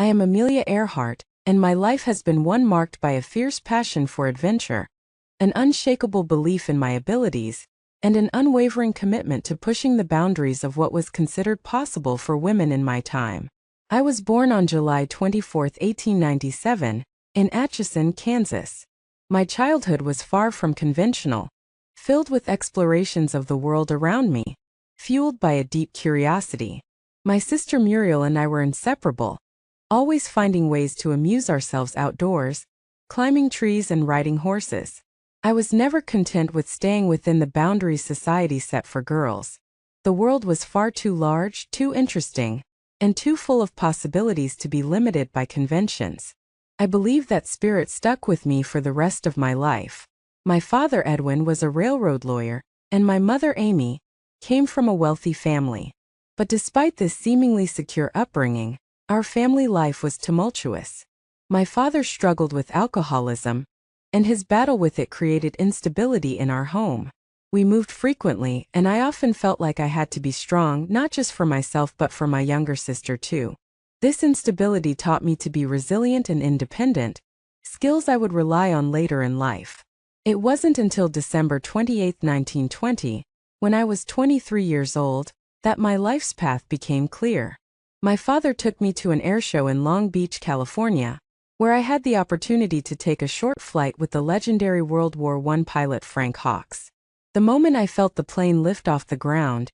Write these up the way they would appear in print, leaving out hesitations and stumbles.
I am Amelia Earhart, and my life has been one marked by a fierce passion for adventure, an unshakable belief in my abilities, and an unwavering commitment to pushing the boundaries of what was considered possible for women in my time. I was born on July 24, 1897, in Atchison, Kansas. My childhood was far from conventional, filled with explorations of the world around me, fueled by a deep curiosity. My sister Muriel and I were inseparable, always finding ways to amuse ourselves outdoors, climbing trees and riding horses. I was never content with staying within the boundaries society set for girls. The world was far too large, too interesting, and too full of possibilities to be limited by conventions. I believe that spirit stuck with me for the rest of my life. My father Edwin was a railroad lawyer, and my mother Amy came from a wealthy family. But despite this seemingly secure upbringing, our family life was tumultuous. My father struggled with alcoholism, and his battle with it created instability in our home. We moved frequently, and I often felt like I had to be strong not just for myself but for my younger sister too. This instability taught me to be resilient and independent, skills I would rely on later in life. It wasn't until December 28, 1920, when I was 23 years old, that my life's path became clear. My father took me to an airshow in Long Beach, California, where I had the opportunity to take a short flight with the legendary World War I pilot Frank Hawks. The moment I felt the plane lift off the ground,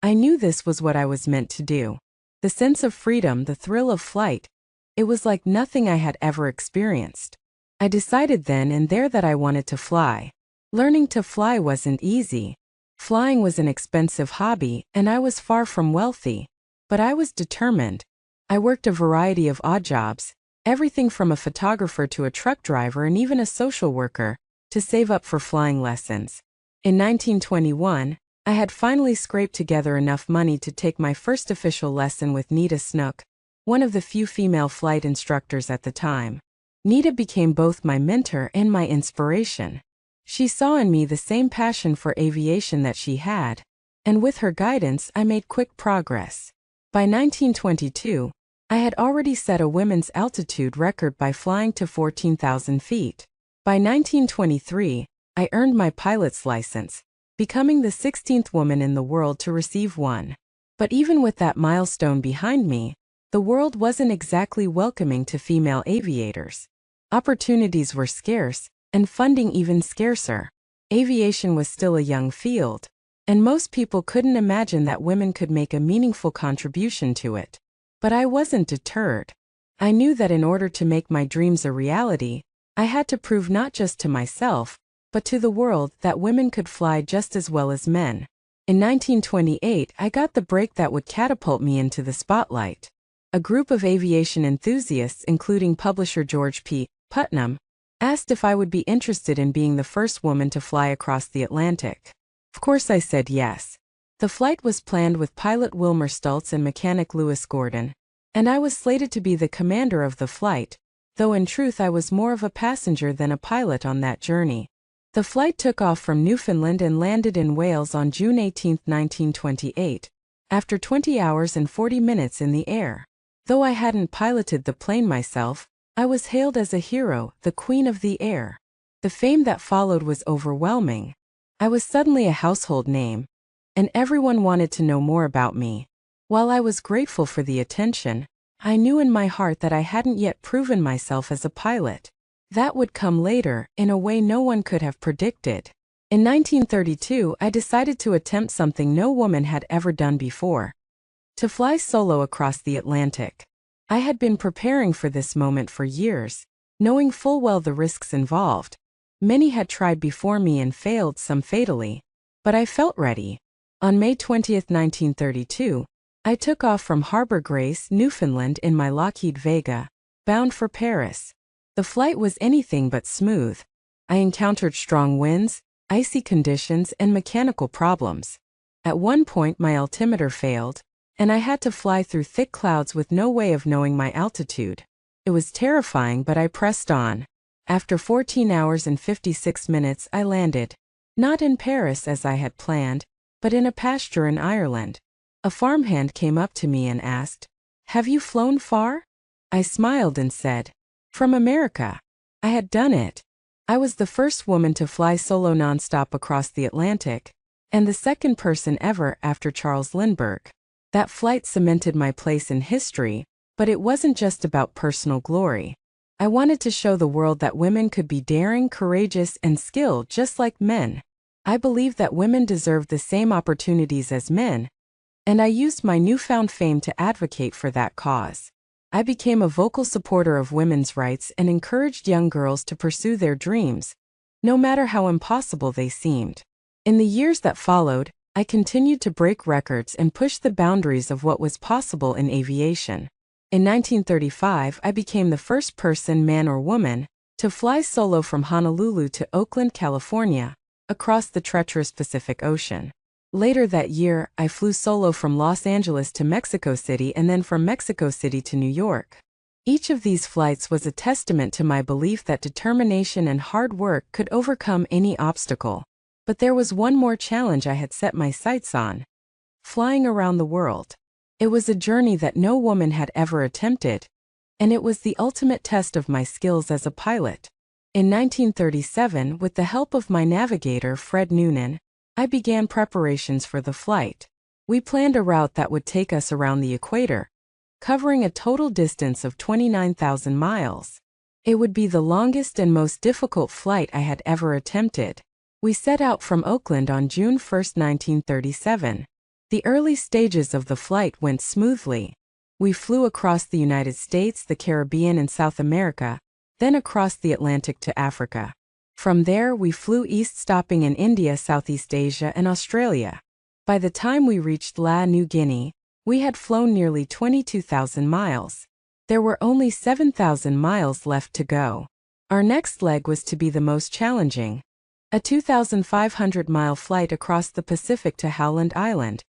I knew this was what I was meant to do. The sense of freedom, the thrill of flight, it was like nothing I had ever experienced. I decided then and there that I wanted to fly. Learning to fly wasn't easy. Flying was an expensive hobby, and I was far from wealthy. But I was determined. I worked a variety of odd jobs, everything from a photographer to a truck driver and even a social worker, to save up for flying lessons. In 1921, I had finally scraped together enough money to take my first official lesson with Nita Snook, one of the few female flight instructors at the time. Nita became both my mentor and my inspiration. She saw in me the same passion for aviation that she had, and with her guidance I made quick progress. By 1922, I had already set a women's altitude record by flying to 14,000 feet. By 1923, I earned my pilot's license, becoming the 16th woman in the world to receive one. But even with that milestone behind me, the world wasn't exactly welcoming to female aviators. Opportunities were scarce, and funding even scarcer. Aviation was still a young field, and most people couldn't imagine that women could make a meaningful contribution to it. But I wasn't deterred. I knew that in order to make my dreams a reality, I had to prove not just to myself, but to the world that women could fly just as well as men. In 1928, I got the break that would catapult me into the spotlight. A group of aviation enthusiasts, including publisher George P. Putnam, asked if I would be interested in being the first woman to fly across the Atlantic. Of course I said yes. The flight was planned with pilot Wilmer Stultz and mechanic Louis Gordon, and I was slated to be the commander of the flight, though in truth I was more of a passenger than a pilot on that journey. The flight took off from Newfoundland and landed in Wales on June 18, 1928, after 20 hours and 40 minutes in the air. Though I hadn't piloted the plane myself, I was hailed as a hero, the Queen of the Air. The fame that followed was overwhelming. I was suddenly a household name, and everyone wanted to know more about me. While I was grateful for the attention, I knew in my heart that I hadn't yet proven myself as a pilot. That would come later, in a way no one could have predicted. In 1932, I decided to attempt something no woman had ever done before: to fly solo across the Atlantic. I had been preparing for this moment for years, knowing full well the risks involved. Many had tried before me and failed, some fatally. But I felt ready. On May 20, 1932, I took off from Harbor Grace, Newfoundland in my Lockheed Vega, bound for Paris. The flight was anything but smooth. I encountered strong winds, icy conditions, and mechanical problems. At one point my altimeter failed, and I had to fly through thick clouds with no way of knowing my altitude. It was terrifying, but I pressed on. After 14 hours and 56 minutes I landed, not in Paris as I had planned, but in a pasture in Ireland. A farmhand came up to me and asked, "Have you flown far?" I smiled and said, "From America." I had done it. I was the first woman to fly solo nonstop across the Atlantic, and the second person ever after Charles Lindbergh. That flight cemented my place in history, but it wasn't just about personal glory. I wanted to show the world that women could be daring, courageous, and skilled just like men. I believed that women deserved the same opportunities as men, and I used my newfound fame to advocate for that cause. I became a vocal supporter of women's rights and encouraged young girls to pursue their dreams, no matter how impossible they seemed. In the years that followed, I continued to break records and push the boundaries of what was possible in aviation. In 1935, I became the first person, man or woman, to fly solo from Honolulu to Oakland, California, across the treacherous Pacific Ocean. Later that year, I flew solo from Los Angeles to Mexico City and then from Mexico City to New York. Each of these flights was a testament to my belief that determination and hard work could overcome any obstacle. But there was one more challenge I had set my sights on: flying around the world. It was a journey that no woman had ever attempted, and it was the ultimate test of my skills as a pilot. In 1937, with the help of my navigator, Fred Noonan, I began preparations for the flight. We planned a route that would take us around the equator, covering a total distance of 29,000 miles. It would be the longest and most difficult flight I had ever attempted. We set out from Oakland on June 1, 1937. The early stages of the flight went smoothly. We flew across the United States, the Caribbean, and South America, then across the Atlantic to Africa. From there, we flew east, stopping in India, Southeast Asia, and Australia. By the time we reached New Guinea, we had flown nearly 22,000 miles. There were only 7,000 miles left to go. Our next leg was to be the most challenging: a 2,500-mile flight across the Pacific to Howland Island,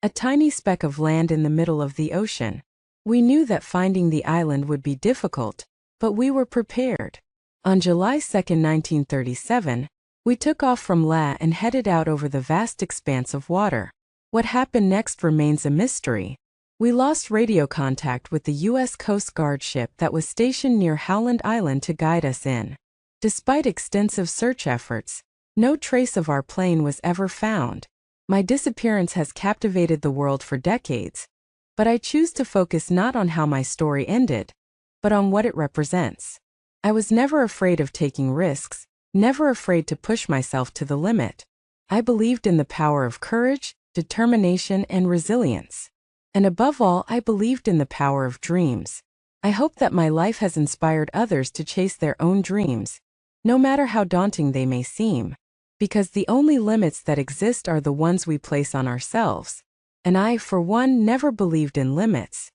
a tiny speck of land in the middle of the ocean. We knew that finding the island would be difficult, but we were prepared. On July 2, 1937, we took off from and headed out over the vast expanse of water. What happened next remains a mystery. We lost radio contact with the U.S. Coast Guard ship that was stationed near Howland Island to guide us in. Despite extensive search efforts, no trace of our plane was ever found. My disappearance has captivated the world for decades, but I choose to focus not on how my story ended, but on what it represents. I was never afraid of taking risks, never afraid to push myself to the limit. I believed in the power of courage, determination, and resilience. And above all, I believed in the power of dreams. I hope that my life has inspired others to chase their own dreams, no matter how daunting they may seem, because the only limits that exist are the ones we place on ourselves. And I, for one, never believed in limits.